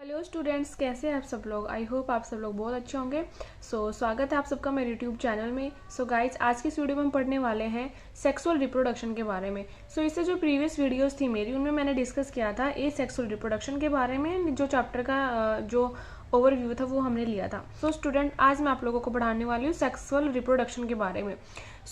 Hello students, कैसे हैं आप सब लोग। आई होप आप सब लोग बहुत अच्छे होंगे। स्वागत है आप सबका मेरे यूट्यूब चैनल में। गाइज, आज की इस वीडियो में हम पढ़ने वाले हैं सेक्सुअल रिप्रोडक्शन के बारे में। इससे जो प्रीवियस वीडियोस थी मेरी, उनमें मैंने डिस्कस किया था ए सेक्सुअल रिप्रोडक्शन के बारे में। जो चैप्टर का जो ओवरव्यू था वो हमने लिया था। स्टूडेंट, आज मैं आप लोगों को पढ़ाने वाली हूँ सेक्सुअल रिप्रोडक्शन के बारे में।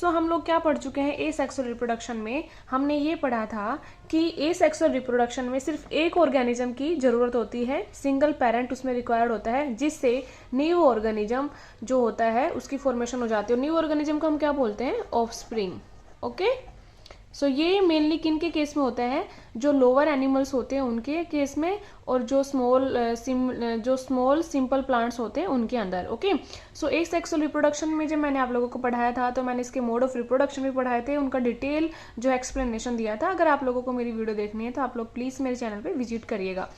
हम लोग क्या पढ़ चुके हैं ए सेक्सुअल रिप्रोडक्शन में। हमने ये पढ़ा था कि ए सेक्सुअल रिप्रोडक्शन में सिर्फ एक ऑर्गेनिज्म की जरूरत होती है, सिंगल पेरेंट उसमें रिक्वायर्ड होता है, जिससे न्यू ऑर्गेनिज्म जो होता है उसकी फॉर्मेशन हो जाती है। न्यू ऑर्गेनिज्म को हम क्या बोलते हैं? ऑफस्प्रिंग। ओके। ये मेनली किन के केस में होता है? जो लोअर एनिमल्स होते हैं उनके केस में, और जो स्मॉल सिंपल प्लांट्स होते हैं उनके अंदर। ओके। एक सेक्सुअल रिप्रोडक्शन में जब मैंने आप लोगों को पढ़ाया था तो मैंने इसके मोड ऑफ रिप्रोडक्शन भी पढ़ाए थे, उनका डिटेल जो एक्सप्लेनेशन दिया था। अगर आप लोगों को मेरी वीडियो देखनी है तो आप लोग प्लीज़ मेरे चैनल पर विजिट करिएगा।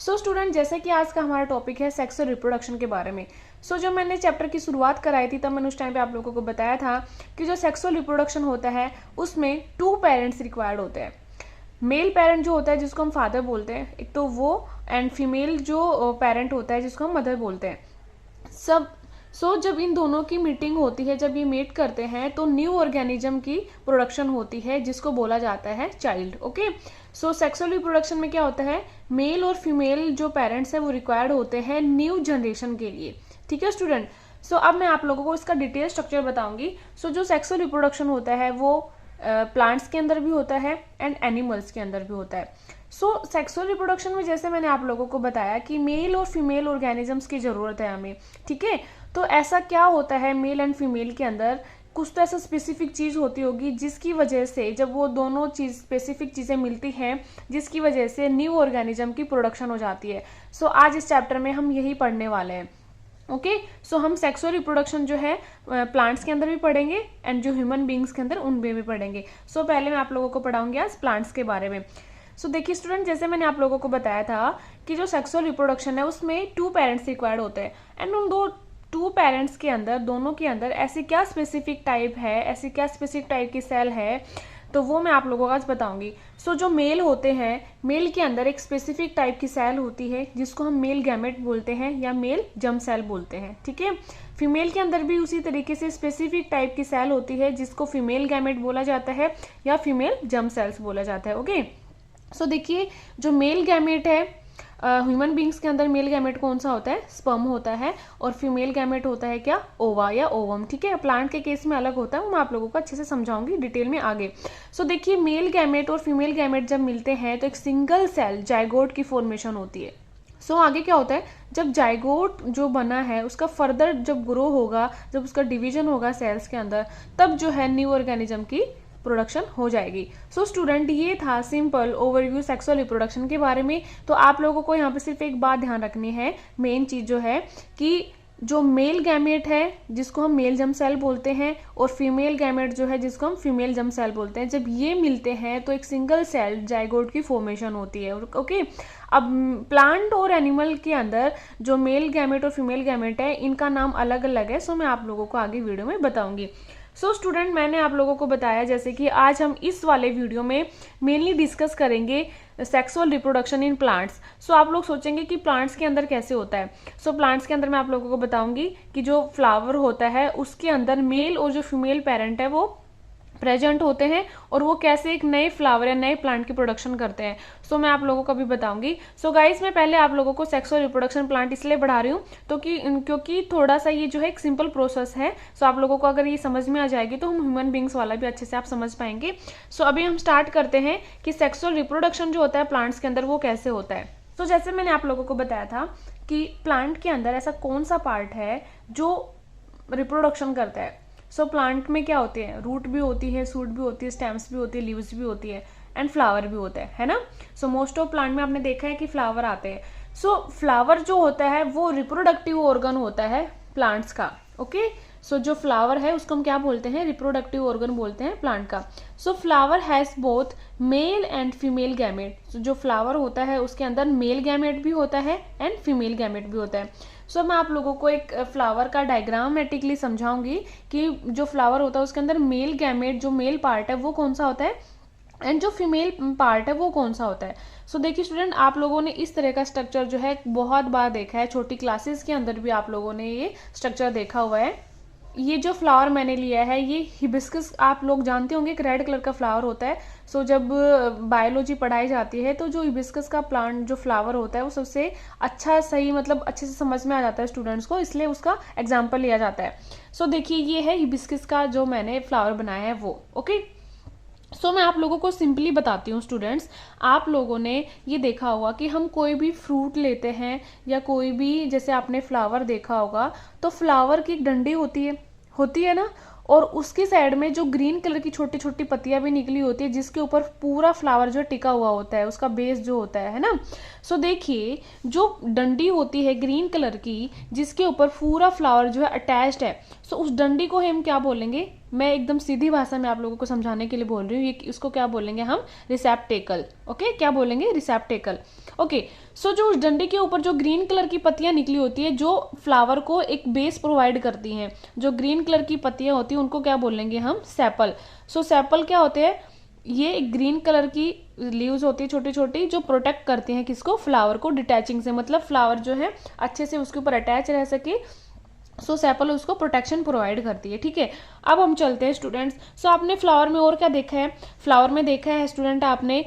स्टूडेंट, जैसे कि आज का हमारा टॉपिक है सेक्सुअल रिप्रोडक्शन के बारे में। जब मैंने चैप्टर की शुरुआत कराई थी तब मैंने उस टाइम पे आप लोगों को बताया था कि जो सेक्सुअल रिप्रोडक्शन होता है उसमें 2 पेरेंट्स रिक्वायर्ड होते हैं। मेल पेरेंट जो होता है जिसको हम फादर बोलते हैं, एक तो वो, एंड फीमेल जो पेरेंट होता है जिसको हम मदर बोलते हैं। जब इन दोनों की मीटिंग होती है, जब ये मीट करते हैं तो न्यू ऑर्गेनिज्म की प्रोडक्शन होती है जिसको बोला जाता है चाइल्ड। ओके। सेक्सुअल रिप्रोडक्शन में क्या होता है? मेल और फीमेल जो पेरेंट्स हैं वो रिक्वायर्ड होते हैं न्यू जनरेशन के लिए। ठीक है स्टूडेंट। अब मैं आप लोगों को इसका डिटेल स्ट्रक्चर बताऊंगी। जो सेक्सुअल रिप्रोडक्शन होता है वो प्लांट्स के अंदर भी होता है एंड एनिमल्स के अंदर भी होता है। सेक्सुअल रिप्रोडक्शन में जैसे मैंने आप लोगों को बताया कि मेल और फीमेल ऑर्गेनिजम्स की जरूरत है हमें। ठीक है। तो ऐसा क्या होता है मेल एंड फीमेल के अंदर? कुछ तो ऐसा स्पेसिफिक चीज होती होगी जिसकी वजह से, जब वो दोनों चीज स्पेसिफिक चीजें मिलती हैं, जिसकी वजह से न्यू ऑर्गेनिज्म की प्रोडक्शन हो जाती है। आज इस चैप्टर में हम यही पढ़ने वाले हैं। ओके। हम सेक्सुअल रिप्रोडक्शन जो है प्लांट्स के अंदर भी पढ़ेंगे एंड जो ह्यूमन बींग्स के अंदर उनमें भी पढ़ेंगे। पहले मैं आप लोगों को पढ़ाऊंगी आज प्लांट्स के बारे में। देखिए स्टूडेंट, जैसे मैंने आप लोगों को बताया था कि जो सेक्सुअल रिप्रोडक्शन है उसमें 2 पेरेंट्स रिक्वायर्ड होते हैं, एंड उन 2 पेरेंट्स के अंदर, दोनों के अंदर ऐसी क्या स्पेसिफिक टाइप है, ऐसी क्या स्पेसिफिक टाइप की सेल है, तो वो मैं आप लोगों को आज बताऊंगी। जो मेल होते हैं, मेल के अंदर एक स्पेसिफिक टाइप की सेल होती है जिसको हम मेल गैमेट बोलते हैं या मेल जर्म सेल बोलते हैं। ठीक है। फीमेल के अंदर भी उसी तरीके से स्पेसिफिक टाइप की सेल होती है जिसको फीमेल गैमेट बोला जाता है या फीमेल जर्म सेल्स बोला जाता है। ओके। देखिए, जो मेल गैमेट है ह्यूमन बींग्स के अंदर, मेल गैमेट कौन सा होता है? स्पर्म होता है, और फीमेल गैमेट होता है क्या? ओवा या ओवम। ठीक है। प्लांट के केस में अलग होता है, वो मैं आप लोगों को अच्छे से समझाऊंगी डिटेल में आगे। देखिए, मेल गैमेट और फीमेल गैमेट जब मिलते हैं तो एक सिंगल सेल जाइगोट की फॉर्मेशन होती है। आगे क्या होता है? जब जाइगोट जो बना है उसका फर्दर जब ग्रो होगा, जब उसका डिवीजन होगा सेल्स के अंदर, तब जो है न्यू ऑर्गेनिज्म की प्रोडक्शन हो जाएगी। स्टूडेंट, ये था सिंपल ओवरव्यू सेक्सुअल रिप्रोडक्शन के बारे में। तो आप लोगों को यहाँ पे सिर्फ एक बात ध्यान रखनी है, मेन चीज जो है कि जो मेल गैमेट है जिसको हम मेल जर्म सेल बोलते हैं, और फीमेल गैमेट जो है जिसको हम फीमेल जर्म सेल बोलते हैं, जब ये मिलते हैं तो एक सिंगल सेल जाइगोट की फॉर्मेशन होती है। ओके। अब प्लांट और एनिमल के अंदर जो मेल गैमेट और फीमेल गैमेट है इनका नाम अलग अलग है। मैं आप लोगों को आगे वीडियो में बताऊंगी। स्टूडेंट, मैंने आप लोगों को बताया जैसे कि आज हम इस वाले वीडियो में मेनली डिस्कस करेंगे सेक्सुअल रिप्रोडक्शन इन प्लांट्स। आप लोग सोचेंगे कि प्लांट्स के अंदर कैसे होता है। प्लांट्स के अंदर मैं आप लोगों को बताऊंगी कि जो फ्लावर होता है उसके अंदर मेल और जो फीमेल पेरेंट है वो प्रेजेंट होते हैं, और वो कैसे एक नए फ्लावर या नए प्लांट की प्रोडक्शन करते हैं। मैं आप लोगों को अभी बताऊंगी। गाइस, मैं पहले आप लोगों को सेक्सुअल रिप्रोडक्शन प्लांट इसलिए बढ़ा रही हूँ तो क्योंकि थोड़ा सा ये जो है एक सिंपल प्रोसेस है। आप लोगों को अगर ये समझ में आ जाएगी तो हम ह्यूमन बींग्स वाला भी अच्छे से आप समझ पाएंगे। अभी हम स्टार्ट करते हैं कि सेक्सुअल रिप्रोडक्शन जो होता है प्लांट्स के अंदर वो कैसे होता है। जैसे मैंने आप लोगों को बताया था कि प्लांट के अंदर ऐसा कौन सा पार्ट है जो रिप्रोडक्शन करता है। प्लांट में क्या होते हैं? रूट भी होती है, सूट भी होती है, स्टेम्स भी होती है, लीव्स भी होती है, एंड फ्लावर भी होता है ना। मोस्ट ऑफ प्लांट में आपने देखा है कि फ्लावर आते हैं। फ्लावर जो होता है वो रिप्रोडक्टिव ऑर्गन होता है प्लांट्स का। ओके। जो फ्लावर है उसको हम क्या बोलते हैं? रिप्रोडक्टिव ऑर्गन बोलते हैं प्लांट का। Flower has both male and female gamete. जो फ्लावर होता है उसके अंदर मेल गैमेट भी होता है एंड फीमेल गैमेट भी होता है। मैं आप लोगों को एक फ्लावर का डायग्रामेटिकली समझाऊंगी कि जो फ्लावर होता है उसके अंदर मेल गैमेट, जो मेल पार्ट है वो कौन सा होता है? एंड जो फीमेल पार्ट है वो कौन सा होता है। सो देखिए स्टूडेंट, आप लोगों ने इस तरह का स्ट्रक्चर जो है बहुत बार देखा है, छोटी क्लासेस के अंदर भी आप लोगों ने ये स्ट्रक्चर देखा हुआ है। ये जो फ्लावर मैंने लिया है ये हिबिस्कस, आप लोग जानते होंगे, एक रेड कलर का फ्लावर होता है। सो जब बायोलॉजी पढ़ाई जाती है तो जो हिबिस्कस का प्लांट जो फ्लावर होता है वो सबसे अच्छा, सही मतलब अच्छे से समझ में आ जाता है स्टूडेंट्स को, इसलिए उसका एग्जाम्पल लिया जाता है। सो देखिए ये है हिबिस्कस का जो मैंने फ्लावर बनाया है वो। ओके, मैं आप लोगों को सिंपली बताती हूँ स्टूडेंट्स। आप लोगों ने ये देखा होगा कि हम कोई भी फ्रूट लेते हैं या कोई भी, जैसे आपने फ्लावर देखा होगा, तो फ्लावर की एक डंडी होती है ना, और उसकी साइड में जो ग्रीन कलर की छोटी छोटी पत्तियां भी निकली होती है, जिसके ऊपर पूरा फ्लावर जो टिका हुआ होता है, उसका बेस जो होता है ना। देखिए जो डंडी होती है ग्रीन कलर की, जिसके ऊपर पूरा फ्लावर जो है अटैच्ड है, उस डंडी को हम क्या बोलेंगे, मैं एकदम सीधी भाषा में आप लोगों को समझाने के लिए बोल रही हूँ, ये इसको क्या बोलेंगे हम, रिसेप्टेकल। ओके, क्या बोलेंगे, रिसेप्टेकल। ओके, जो उस डंडे के ऊपर जो ग्रीन कलर की पत्तियां निकली होती है, जो फ्लावर को एक बेस प्रोवाइड करती हैं, जो ग्रीन कलर की पत्तियां होती हैं उनको क्या बोलेंगे हम, सेपल। सेपल क्या होते हैं, ये ग्रीन कलर की लीव्स होती है छोटी छोटी, जो प्रोटेक्ट करती हैं किसको, फ्लावर को डिटैचिंग से, मतलब फ्लावर जो है अच्छे से उसके ऊपर अटैच रह सके। सेपल उसको प्रोटेक्शन प्रोवाइड करती है। ठीक है, अब हम चलते हैं स्टूडेंट्स। आपने फ्लावर में और क्या देखा है, फ्लावर में देखा है स्टूडेंट आपने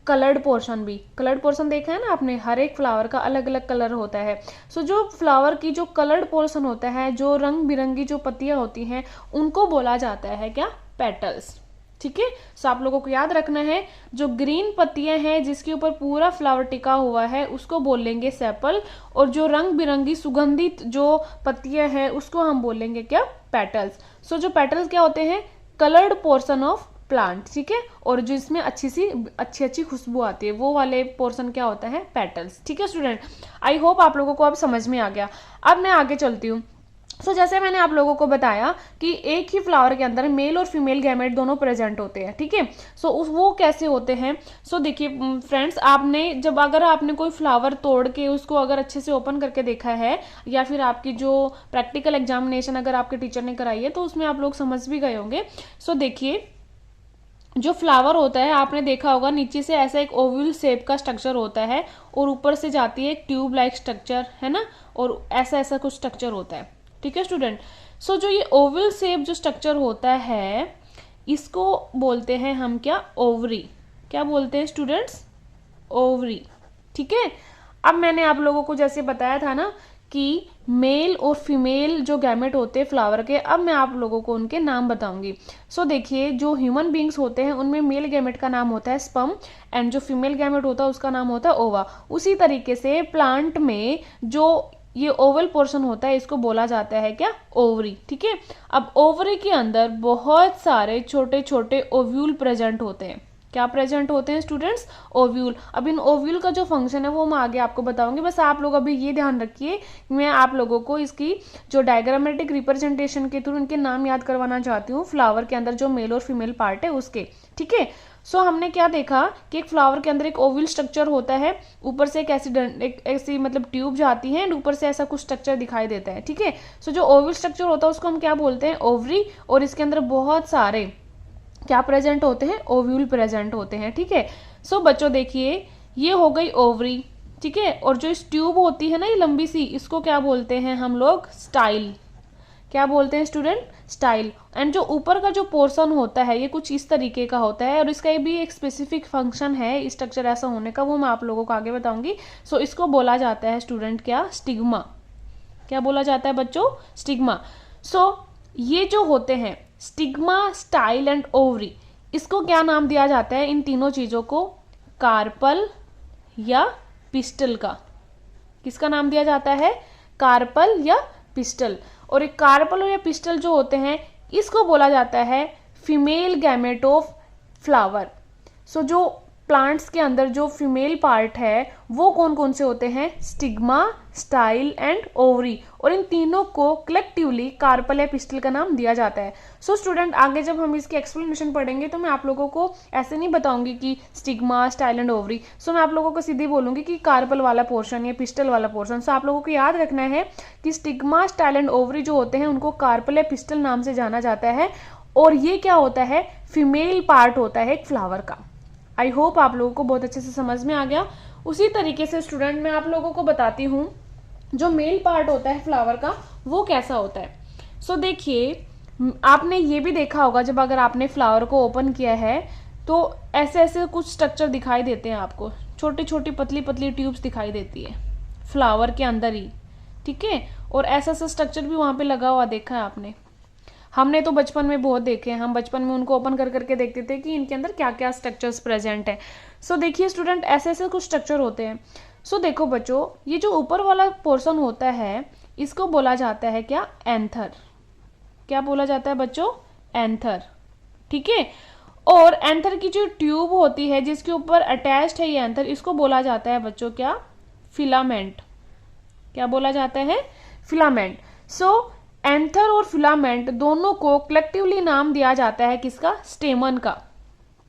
कलर्ड पोर्शन भी, कलर्ड पोर्शन देखा है ना आपने, हर एक फ्लावर का अलग अलग कलर होता है। जो फ्लावर की जो कलर्ड पोर्शन होता है, जो रंग बिरंगी जो पत्तियां होती हैं, उनको बोला जाता है क्या, पेटल्स। ठीक है, आप लोगों को याद रखना है, जो ग्रीन पत्तियां हैं जिसके ऊपर पूरा फ्लावर टिका हुआ है उसको बोलेंगे सेपल, और जो रंग बिरंगी सुगंधित जो पत्तियां हैं उसको हम बोलेंगे क्या, पेटल्स। जो पेटल्स क्या होते हैं, कलर्ड पोर्शन ऑफ प्लांट। ठीक है, और जो इसमें अच्छी खुशबू आती है, वो वाले पोर्शन क्या होता है, पेटल्स। ठीक है स्टूडेंट, आई होप आप लोगों को अब समझ में आ गया। अब मैं आगे चलती हूँ। जैसे मैंने आप लोगों को बताया कि एक ही फ्लावर के अंदर मेल और फीमेल गैमेट दोनों प्रेजेंट होते हैं। ठीक है, वो कैसे होते हैं, देखिए फ्रेंड्स, अगर आपने कोई फ्लावर तोड़ के उसको अगर अच्छे से ओपन करके देखा है, या फिर आपकी जो प्रैक्टिकल एग्जामिनेशन अगर आपके टीचर ने कराई है, तो उसमें आप लोग समझ भी गए होंगे। देखिए जो फ्लावर होता है, आपने देखा होगा नीचे से ऐसा एक ओवल शेप का स्ट्रक्चर होता है, और ऊपर से जाती है एक ट्यूब लाइक स्ट्रक्चर, है ना, और ऐसा कुछ स्ट्रक्चर होता है। ठीक है स्टूडेंट, जो ये ओवल शेप जो स्ट्रक्चर होता है, इसको बोलते हैं हम क्या, ओवरी। क्या बोलते हैं स्टूडेंट्स, ओवरी। ठीक है, अब मैंने आप लोगों को जैसे बताया था ना कि मेल और फीमेल जो गैमेट होते हैं फ्लावर के, अब मैं आप लोगों को उनके नाम बताऊंगी। देखिए जो ह्यूमन बींग्स होते हैं उनमें मेल गैमेट का नाम होता है स्पर्म, एंड जो फीमेल गैमेट होता है उसका नाम होता है ओवा। उसी तरीके से प्लांट में जो ये ओवल पोर्शन होता है इसको बोला जाता है क्या, ओवरी। ठीक है, अब ओवरी के अंदर बहुत सारे छोटे छोटे ओव्यूल प्रेजेंट होते हैं। क्या प्रेजेंट होते हैं स्टूडेंट्स, ओव्यूल। अब इन ओव्यूल का जो फंक्शन है वो मैं आगे आपको बताऊंगी, बस आप लोग अभी ये ध्यान रखिए, मैं आप लोगों को इसकी जो डायग्रामेटिक रिप्रेजेंटेशन के थ्रू इनके नाम याद करवाना चाहती हूँ, फ्लावर के अंदर जो मेल और फीमेल पार्ट है उसके। ठीक है, हमने क्या देखा कि एक फ्लावर के अंदर एक ओवल स्ट्रक्चर होता है, ऊपर से एक ऐसी मतलब ट्यूब जाती है, एंड ऊपर से ऐसा कुछ स्ट्रक्चर दिखाई देता है। ठीक है, जो ओवल स्ट्रक्चर होता है उसको हम क्या बोलते हैं, ओवरी, और इसके अंदर बहुत सारे क्या प्रेजेंट होते हैं, ओव्यूल प्रेजेंट होते हैं। ठीक है, बच्चों देखिए ये हो गई ओवरी। ठीक है, और जो इस ट्यूब होती है ना ये लंबी सी, इसको क्या बोलते हैं हम लोग, स्टाइल। क्या बोलते हैं स्टूडेंट, स्टाइल। एंड जो ऊपर का जो पोर्शन होता है ये कुछ इस तरीके का होता है, और इसका भी एक स्पेसिफिक फंक्शन है स्ट्रक्चर ऐसा होने का, वो मैं आप लोगों को आगे बताऊंगी। इसको बोला जाता है स्टूडेंट क्या, स्टिग्मा। क्या बोला जाता है बच्चों, स्टिग्मा। ये जो होते हैं स्टिग्मा, स्टाइल एंड ओवरी, इसको क्या नाम दिया जाता है, इन तीनों चीजों को, कार्पल या पिस्टल का। किसका नाम दिया जाता है, कार्पल या पिस्टल। और एक कार्पल और या पिस्टल जो होते हैं इसको बोला जाता है फीमेल गैमेट ऑफ फ्लावर। जो प्लांट्स के अंदर जो फीमेल पार्ट है वो कौन कौन से होते हैं, स्टिग्मा, स्टाइल एंड ओवरी, और इन तीनों को कलेक्टिवली कार्पल या पिस्टल का नाम दिया जाता है। स्टूडेंट आगे जब हम इसकी एक्सप्लेनेशन पढ़ेंगे तो मैं आप लोगों को ऐसे नहीं बताऊंगी कि स्टिग्मा, स्टाइल एंड ओवरी। मैं आप लोगों को सीधी बोलूंगी कि कार्पल वाला पोर्शन या पिस्टल वाला पोर्शन। आप लोगों को याद रखना है कि स्टिग्मा, स्टाइल एंड ओवरी जो होते हैं उनको कार्पल या पिस्टल नाम से जाना जाता है, और ये क्या होता है, फीमेल पार्ट होता है एक फ्लावर का। आई होप आप लोगों को बहुत अच्छे से समझ में आ गया। उसी तरीके से स्टूडेंट मैं आप लोगों को बताती हूँ जो मेल पार्ट होता है फ्लावर का वो कैसा होता है। सो देखिए, आपने ये भी देखा होगा जब अगर आपने फ्लावर को ओपन किया है तो ऐसे ऐसे कुछ स्ट्रक्चर दिखाई देते हैं आपको, छोटी छोटी पतली पतली ट्यूब्स दिखाई देती है फ्लावर के अंदर ही, ठीक है। और ऐसा ऐसा स्ट्रक्चर भी वहाँ पे लगा हुआ देखा है आपने। हमने तो बचपन में बहुत देखे हैं, हम बचपन में उनको ओपन कर करके देखते थे कि इनके अंदर क्या क्या स्ट्रक्चर्स प्रेजेंट है। सो देखिए स्टूडेंट, ऐसे ऐसे कुछ स्ट्रक्चर होते हैं। सो देखो बच्चों, ये जो ऊपर वाला पोर्शन होता है इसको बोला जाता है क्या, एंथर। क्या बोला जाता है बच्चों, एंथर, ठीक है। और एंथर की जो ट्यूब होती है जिसके ऊपर अटैच्ड है ये एंथर, इसको बोला जाता है बच्चों क्या, फिलामेंट। क्या बोला जाता है, फिलामेंट। सो एंथर और फिलामेंट दोनों को कलेक्टिवली नाम दिया जाता है किसका, स्टेमन का।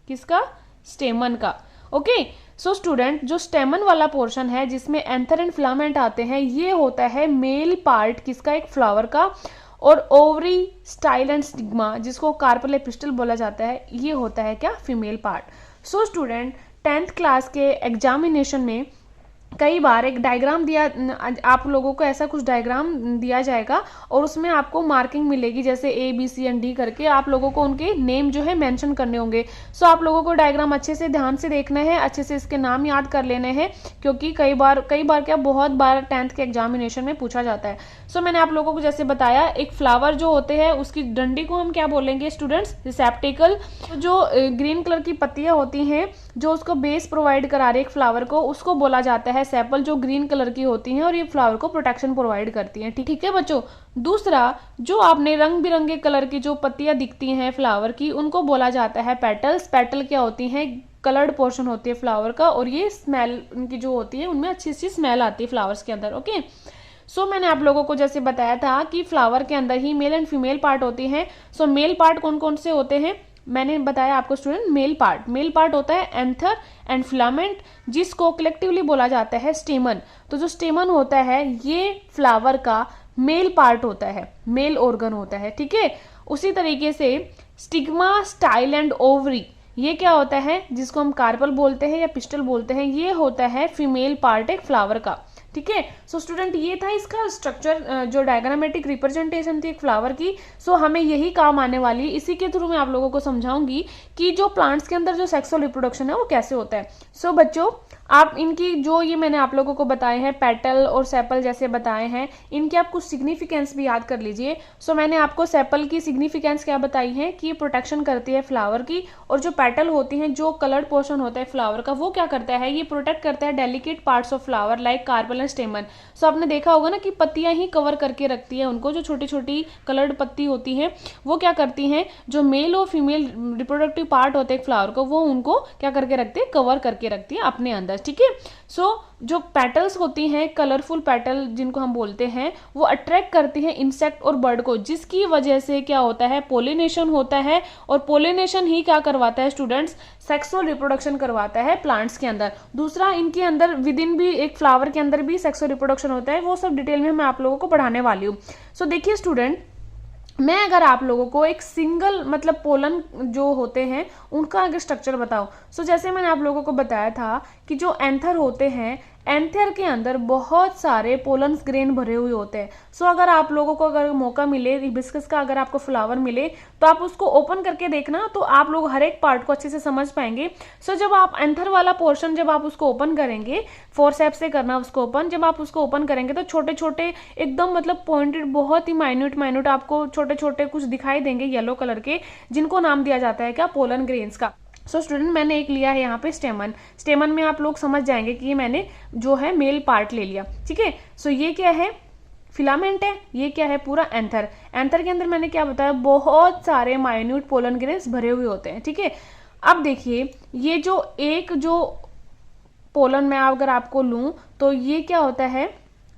किसका, स्टेमन का। ओके। सो स्टूडेंट, जो स्टेमन वाला पोर्शन है जिसमें एंथर एंड फिलामेंट आते हैं ये होता है मेल पार्ट किसका, एक फ्लावर का। और ओवरी, स्टाइल एंड स्टिग्मा जिसको कार्पेल एपिस्टल बोला जाता है ये होता है क्या, female part. So student, 10th class के एग्जामिनेशन में कई बार एक डायग्राम दिया, आप लोगों को ऐसा कुछ डायग्राम दिया जाएगा और उसमें आपको मार्किंग मिलेगी जैसे ABCD करके, आप लोगों को उनके नेम जो है मेंशन करने होंगे। सो आप लोगों को डायग्राम अच्छे से ध्यान से देखना है, अच्छे से इसके नाम याद कर लेने हैं क्योंकि कई बार क्या बहुत बार 10th के एग्जामिनेशन में पूछा जाता है। सो मैंने आप लोगों को जैसे बताया, एक फ्लावर जो होते हैं उसकी डंडी को हम क्या बोलेंगे स्टूडेंट्स, रिसेप्टिकल। जो ग्रीन कलर की पत्तियां होती हैं जो उसको बेस प्रोवाइड करा रही है एक फ्लावर को, उसको बोला जाता है सेपल, जो ग्रीन कलर की होती हैं और ये फ्लावर को प्रोटेक्शन प्रोवाइड करती हैं, ठीक है बच्चों। दूसरा, जो आपने रंग बिरंगे कलर की जो पत्तियां दिखती हैं फ्लावर की उनको बोला जाता है पेटल्स। पेटल क्या होती हैं, कलर्ड पोर्शन होती है फ्लावर का और ये स्मेल उनकी जो होती है उनमें अच्छी सी स्मेल आती है फ्लावर्स के अंदर। ओके। सो मैंने आप लोगों को जैसे बताया था कि फ्लावर के अंदर ही मेल एंड फीमेल पार्ट होती हैं। सो मेल पार्ट कौन कौन से होते हैं, मैंने बताया आपको स्टूडेंट, मेल पार्ट होता है एंथर एंड फिलामेंट जिसको कलेक्टिवली बोला जाता है स्टेमन। तो जो स्टेमन होता है ये फ्लावर का मेल पार्ट होता है, मेल ऑर्गन होता है, ठीक है। उसी तरीके से स्टिग्मा, स्टाइल एंड ओवरी ये क्या होता है, जिसको हम कार्पल बोलते हैं या पिस्टल बोलते हैं, ये होता है फीमेल पार्ट एक फ्लावर का, ठीक है। सो स्टूडेंट, ये था इसका स्ट्रक्चर, जो डायग्रामेटिक रिप्रेजेंटेशन थी एक फ्लावर की। सो हमें यही काम आने वाली है, इसी के थ्रू मैं आप लोगों को समझाऊंगी कि जो प्लांट्स के अंदर जो सेक्सुअल रिप्रोडक्शन है वो कैसे होता है। सो बच्चों, आप इनकी जो ये मैंने आप लोगों को बताए हैं पेटल और सेपल जैसे बताए हैं, इनकी आप कुछ सिग्निफिकेंस भी याद कर लीजिए। सो मैंने आपको सेपल की सिग्निफिकेंस क्या बताई है कि ये प्रोटेक्शन करती है फ्लावर की, और जो पेटल होती हैं, जो कलर्ड पोर्शन होता है फ्लावर का, वो क्या करता है, ये प्रोटेक्ट करता है delicate parts of flower like carpel and stamen. So आपने देखा होगा ना कि पत्तियां ही कवर करके रखती है उनको, जो छोटी छोटी कलर्ड पत्ती होती है वो क्या करती हैं, जो मेल और फीमेल रिप्रोडक्टिव पार्ट होते हैं फ्लावर को, वो उनको क्या करके रखते हैं, कवर करके रखती है अपने अंदर, ठीक है। सो जो पेटल्स होती हैं, कलरफुल पेटल जिनको हम बोलते हैं, वो अट्रैक्ट करती हैं इंसेक्ट और बर्ड को, जिसकी वजह से क्या होता है, पोलिनेशन होता है। और पोलिनेशन ही क्या करवाता है स्टूडेंट्स, सेक्सुअल रिप्रोडक्शन करवाता है प्लांट्स के अंदर। दूसरा, इनके अंदर विद इन भी एक फ्लावर के अंदर भी सेक्सुअल रिप्रोडक्शन होता है, वो सब डिटेल में मैं आप लोगों को पढ़ाने वाली हूँ। सो देखिए स्टूडेंट, मैं अगर आप लोगों को एक सिंगल मतलब पोलन जो होते हैं उनका अगर स्ट्रक्चर बताऊं, सो जैसे मैंने आप लोगों को बताया था कि जो एंथर होते हैं, एंथर के अंदर बहुत सारे पोलन्स ग्रेन भरे हुए होते हैं। सो अगर आप लोगों को अगर मौका मिले, हिबिस्कस का अगर आपको फ्लावर मिले तो आप उसको ओपन करके देखना, तो आप लोग हर एक पार्ट को अच्छे से समझ पाएंगे। सो जब आप एंथर वाला पोर्शन जब आप उसको ओपन करेंगे, फोर्सेप्स से करना उसको ओपन, जब आप उसको ओपन करेंगे तो छोटे छोटे एकदम मतलब पॉइंटेड, बहुत ही माइन्यूट आपको छोटे छोटे कुछ दिखाई देंगे येलो कलर के, जिनको नाम दिया जाता है क्या, पोलन ग्रेन्स का। सो स्टूडेंट, मैंने एक लिया है यहाँ पे स्टेमन में आप लोग समझ जाएंगे कि ये मैंने जो है मेल पार्ट ले लिया, ठीक है। सो ये क्या है, फिलामेंट है, ये क्या है, पूरा एंथर। एंथर के अंदर मैंने क्या बताया, बहुत सारे माइन्यूट पोलन ग्रेन्स भरे हुए होते हैं, ठीक है। अब देखिए, ये जो एक जो पोलन मैं अगर आपको लूं तो ये क्या होता है,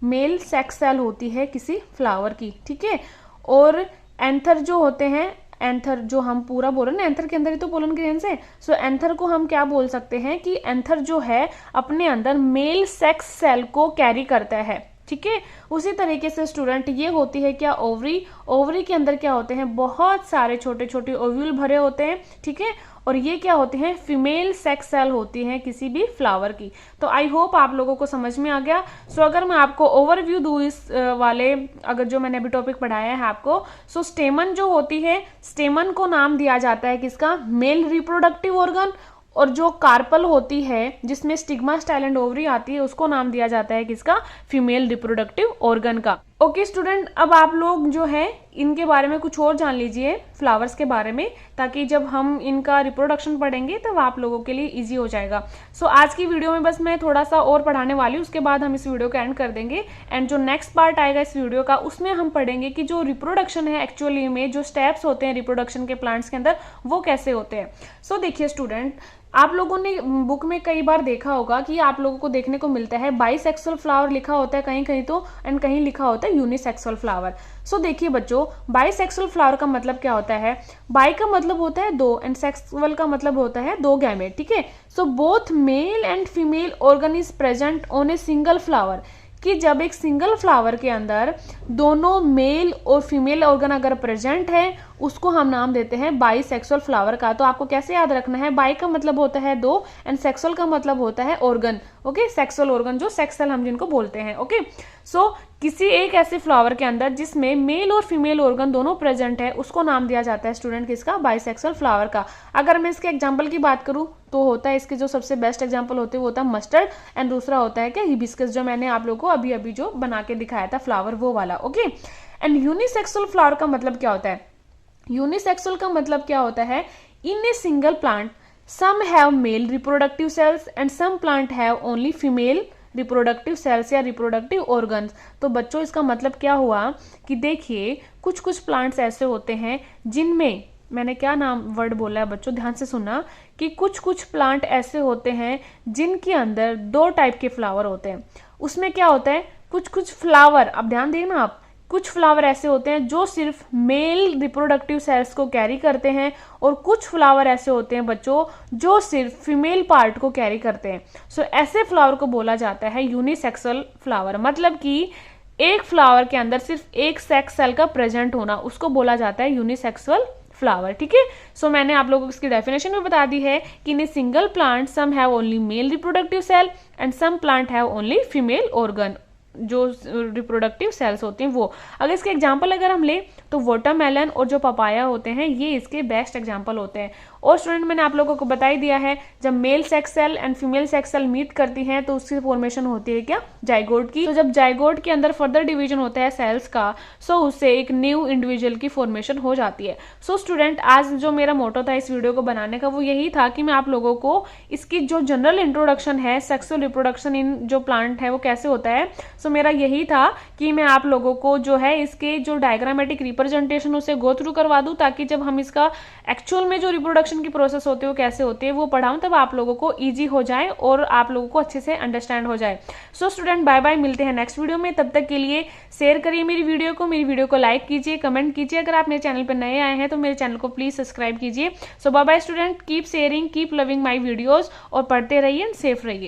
मेल सेक्स सेल होती है किसी फ्लावर की, ठीक है। और एंथर जो होते हैं, एंथर जो हम पूरा बोल रहे हैं, एंथर के अंदर ही तो पोलन ग्रेन्स है। सो एंथर को हम क्या बोल सकते हैं कि एंथर जो है अपने अंदर मेल सेक्स सेल को कैरी करता है, ठीक है। उसी तरीके से स्टूडेंट ये होती है क्या, ओवरी। ओवरी के अंदर क्या होते हैं, बहुत सारे छोटे छोटे ओव्यूल भरे होते हैं, ठीक है। और ये क्या होते हैं, फीमेल सेक्स सेल होती हैं किसी भी फ्लावर की। तो आई होप आप लोगों को समझ में आ गया। सो अगर मैं आपको ओवरव्यू दूँ इस वाले, अगर जो मैंने अभी टॉपिक पढ़ाया है आपको, सो स्टेमन जो होती है, स्टेमन को नाम दिया जाता है किसका, मेल रिप्रोडक्टिव ऑर्गन। और जो कार्पल होती है जिसमें स्टिग्मा स्टाइल एंड ओवरी आती है, उसको नाम दिया जाता है किसका, फीमेल रिप्रोडक्टिव ऑर्गन का। ओके स्टूडेंट, अब आप लोग जो है इनके बारे में कुछ और जान लीजिए, फ्लावर्स के बारे में, ताकि जब हम इनका रिप्रोडक्शन पढ़ेंगे तब आप लोगों के लिए इजी हो जाएगा। सो आज की वीडियो में बस मैं थोड़ा सा और पढ़ाने वाली हूँ, उसके बाद हम इस वीडियो को एंड कर देंगे। एंड जो नेक्स्ट पार्ट आएगा इस वीडियो का, उसमें हम पढ़ेंगे कि जो रिप्रोडक्शन है एक्चुअली में, जो स्टेप्स होते हैं रिप्रोडक्शन के प्लांट्स के अंदर, वो कैसे होते हैं। सो देखिए स्टूडेंट, आप लोगों ने बुक में कई बार देखा होगा कि आप लोगों को देखने को मिलता है बाइसेक्सुअल फ्लावर लिखा होता है कहीं कहीं तो, एंड कहीं लिखा होता है यूनिसेक्सुअल फ्लावर। सो देखिए बच्चों, बाइसेक्सुअल फ्लावर का मतलब क्या होता है, बाई का मतलब होता है दो एंड सेक्सुअल का मतलब होता है दो गैमेट, ठीक है। So both male and female organ is present on a single flower, कि जब एक सिंगल फ्लावर के अंदर दोनों मेल और फीमेल ऑर्गन अगर प्रेजेंट है, उसको हम नाम देते हैं बाइसेक्सुअल फ्लावर का। तो आपको कैसे याद रखना है, बाई का मतलब होता है दो एंड सेक्सुअल का मतलब होता है ऑर्गन, ओके। सेक्सुअल ऑर्गन जो सेक्सुअल हम जिनको बोलते हैं, ओके। सो किसी एक ऐसे फ्लावर के अंदर जिसमें मेल और फीमेल ऑर्गन दोनों प्रेजेंट है, उसको नाम दिया जाता है स्टूडेंट किसका, बाइसेक्सुअल फ्लावर का। अगर मैं इसके एग्जांपल की बात करूं तो होता है, इसके जो सबसे बेस्ट एग्जांपल होते हैं वो होता है मस्टर्ड, एंड दूसरा होता है क्या, हिबिस्कस, जो मैंने आप लोगों को अभी अभी जो बना के दिखाया था फ्लावर, वो वाला, ओके। एंड यूनिसेक्सुअल फ्लावर का मतलब क्या होता है, यूनिसेक्सुअल का मतलब क्या होता है, in a single plant some have male reproductive cells and some plant have only female reproductive cells या रिप्रोडक्टिव ऑर्गन्स। तो बच्चों इसका मतलब क्या हुआ कि देखिए कुछ कुछ प्लांट्स ऐसे होते हैं जिनमें, मैंने क्या नाम वर्ड बोला है बच्चों, ध्यान से सुनना, कि कुछ कुछ प्लांट ऐसे होते हैं जिनके अंदर दो टाइप के फ्लावर होते हैं। उसमें क्या होता है, कुछ कुछ फ्लावर, अब ध्यान देना आप, कुछ फ्लावर ऐसे होते हैं जो सिर्फ मेल रिप्रोडक्टिव सेल्स को कैरी करते हैं, और कुछ फ्लावर ऐसे होते हैं बच्चों जो सिर्फ फीमेल पार्ट को कैरी करते हैं। सो ऐसे फ्लावर को बोला जाता है यूनिसेक्सुअल फ्लावर, मतलब कि एक फ्लावर के अंदर सिर्फ एक सेक्स सेल का प्रेजेंट होना, उसको बोला जाता है यूनिसेक्सुअल फ्लावर, ठीक है। सो मैंने आप लोगों को इसकी डेफिनेशन भी बता दी है कि in a single plant some have only male reproductive cell and some plant have only female organ, जो रिप्रोडक्टिव सेल्स होते हैं वो। अगर इसके एग्जांपल अगर हम लें तो वाटरमेलन और जो पपाया होते हैं, ये इसके बेस्ट एग्जांपल होते हैं। और स्टूडेंट मैंने आप लोगों को बता ही दिया है, जब male sex cell and female sex cell meet करती हैं तो उसकी फॉर्मेशन होती है क्या, जाइगोट की। तो जब जाइगोट के अंदर फर्दर डिवीजन होता है सेल्स का, सो उससे एक न्यू इंडिविजुअल की फॉर्मेशन हो जाती है। सो स्टूडेंट आज जो मेरा मोटो था इस वीडियो को बनाने का, वो यही था कि मैं आप लोगों को इसकी जो जनरल इंट्रोडक्शन है, सेक्सुअल रिप्रोडक्शन इन जो प्लांट है वो कैसे होता है, सो मेरा यही था कि मैं आप लोगों को जो है इसके जो डायग्रामेटिक रिप्रेजेंटेशन उसे गो थ्रू करवा दूं, ताकि जब हम इसका एक्चुअल में जो रिप्रोडक्शन की प्रोसेस होती है वो कैसे होती है वो पढ़ाऊं, तब आप लोगों को इजी हो जाए और आप लोगों को अच्छे से अंडरस्टैंड हो जाए। सो स्टूडेंट बाय बाय, मिलते हैं नेक्स्ट वीडियो में। तब तक के लिए शेयर करिए मेरी वीडियो को लाइक कीजिए, कमेंट कीजिए। अगर आप मेरे चैनल पर नए आए हैं तो मेरे चैनल को प्लीज सब्सक्राइब कीजिए। So bye bye student, keep sharing, keep loving my videos, और पढ़ते रहिए एंड सेफ रहिए।